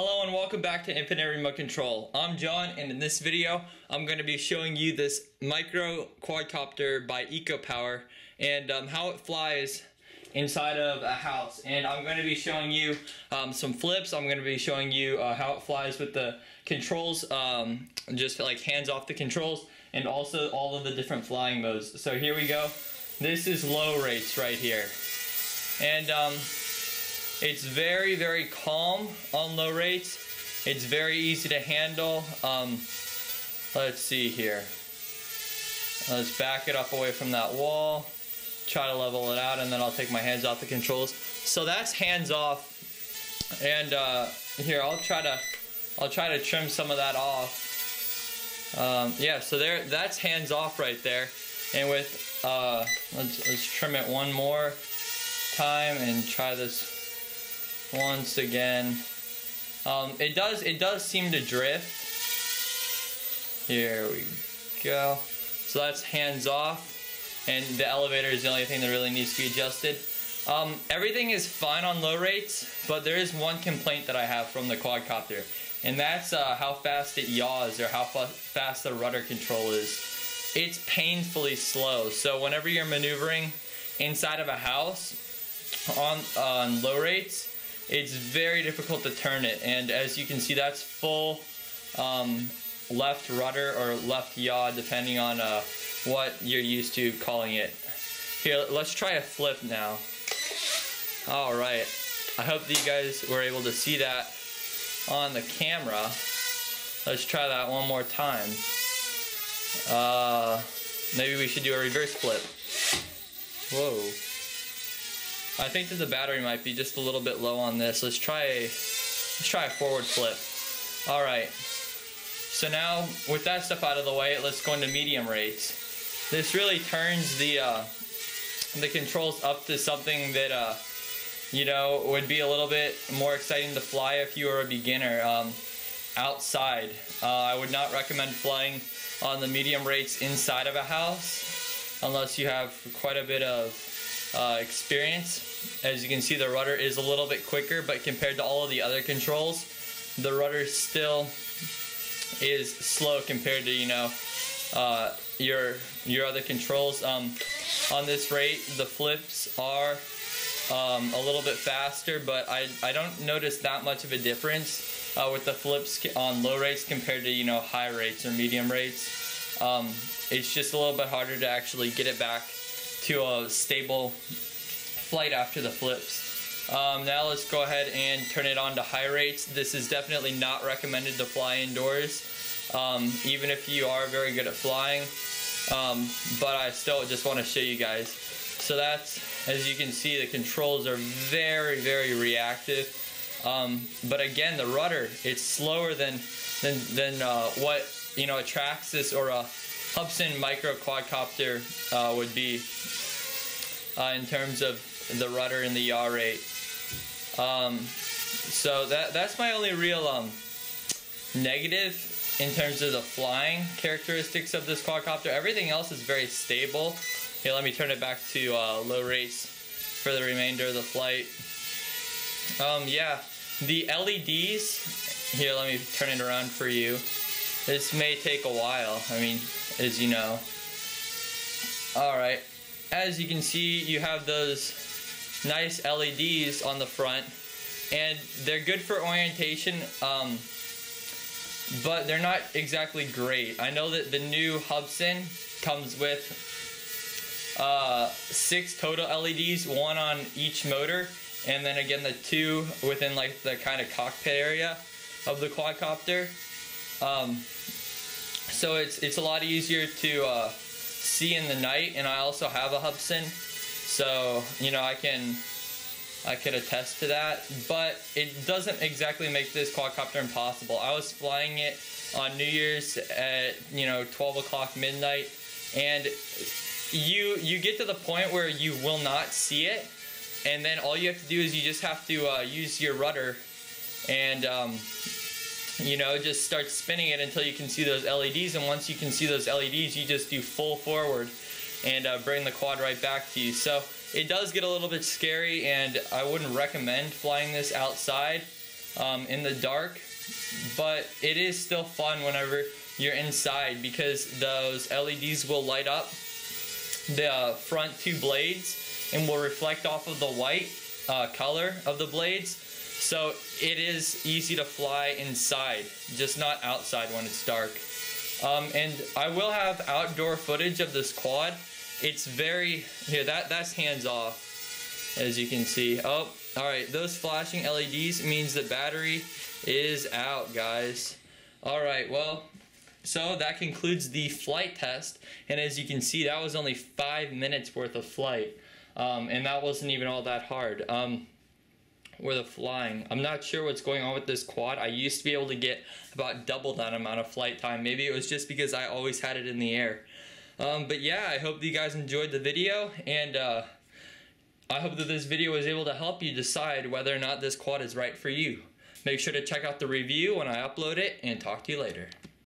Hello and welcome back to Infinite Remote Control. I'm John, and in this video I'm going to be showing you this micro quadcopter by Ecopower and how it flies inside of a house. And I'm going to be showing you some flips. I'm going to be showing you how it flies with the controls, just like hands off the controls, and also all of the different flying modes. So here we go. This is low rates right here. And it's very, very calm on low rates. It's very easy to handle. Let's see here. Let's back it up away from that wall. Try to level it out, and then I'll take my hands off the controls. So that's hands off. And here, I'll try to trim some of that off. Yeah, so that's hands off right there. And with let's trim it one more time and try this once again. It does seem to drift. Here we go. So that's hands off, and the elevator is the only thing that really needs to be adjusted. Everything is fine on low rates, but there is one complaint that I have from the quadcopter, and that's how fast it yaws, or how fast the rudder control is. It's painfully slow. So whenever you're maneuvering inside of a house on low rates, it's very difficult to turn it. And as you can see, that's full left rudder or left yaw, depending on what you're used to calling it. Here, let's try a flip now. All right, I hope that you guys were able to see that on the camera. Let's try that one more time. Maybe we should do a reverse flip. Whoa. I think that the battery might be just a little bit low on this. Let's try a forward flip. All right. So now with that stuff out of the way, let's go into medium rates. This really turns the controls up to something that you know, would be a little bit more exciting to fly if you were a beginner outside. I would not recommend flying on the medium rates inside of a house unless you have quite a bit of experience. As you can see, the rudder is a little bit quicker, but compared to all of the other controls, the rudder still is slow compared to, you know, your other controls. On this rate, the flips are a little bit faster, but I don't notice that much of a difference with the flips on low rates compared to, you know, high rates or medium rates. It's just a little bit harder to actually get it back to a stable flight after the flips. Now let's go ahead and turn it on to high rates. This is definitely not recommended to fly indoors, even if you are very good at flying, but I still just want to show you guys. So that's, as you can see, the controls are very, very reactive, but again, the rudder, it's slower than what, you know, a Traxxas or a Hubsan micro quadcopter would be in terms of the rudder and the yaw rate. So that's my only real negative in terms of the flying characteristics of this quadcopter. Everything else is very stable. Here, let me turn it back to low rates for the remainder of the flight. Yeah, the LEDs, here, let me turn it around for you. This may take a while, I mean, as you know. Alright, as you can see, you have those nice LEDs on the front, and they're good for orientation, but they're not exactly great. I know that the new Hubsan comes with 6 total LEDs, 1 on each motor, and then again the 2 within like the kind of cockpit area of the quadcopter. So it's a lot easier to see in the night, and I also have a Hubsan, so you know I could attest to that. But it doesn't exactly make this quadcopter impossible. I was flying it on New Year's at, you know, 12 o'clock midnight, and you get to the point where you will not see it, and then all you have to do is you just have to use your rudder and you know, just start spinning it until you can see those LEDs, and once you can see those LEDs, you just do full forward and bring the quad right back to you. So it does get a little bit scary, and I wouldn't recommend flying this outside. in the dark, but it is still fun whenever you're inside because those LEDs will light up the front two blades and will reflect off of the white color of the blades. So it is easy to fly inside, just not outside when it's dark. And I will have outdoor footage of this quad. It's very, here, that's hands off, as you can see. Oh, all right, those flashing LEDs means the battery is out, guys. All right, well, so that concludes the flight test. And as you can see, that was only 5 minutes worth of flight. And that wasn't even all that hard. Worth of flying. I'm not sure what's going on with this quad. I used to be able to get about double that amount of flight time. Maybe it was just because I always had it in the air. But yeah, I hope that you guys enjoyed the video, and I hope that this video was able to help you decide whether or not this quad is right for you. Make sure to check out the review when I upload it, and talk to you later.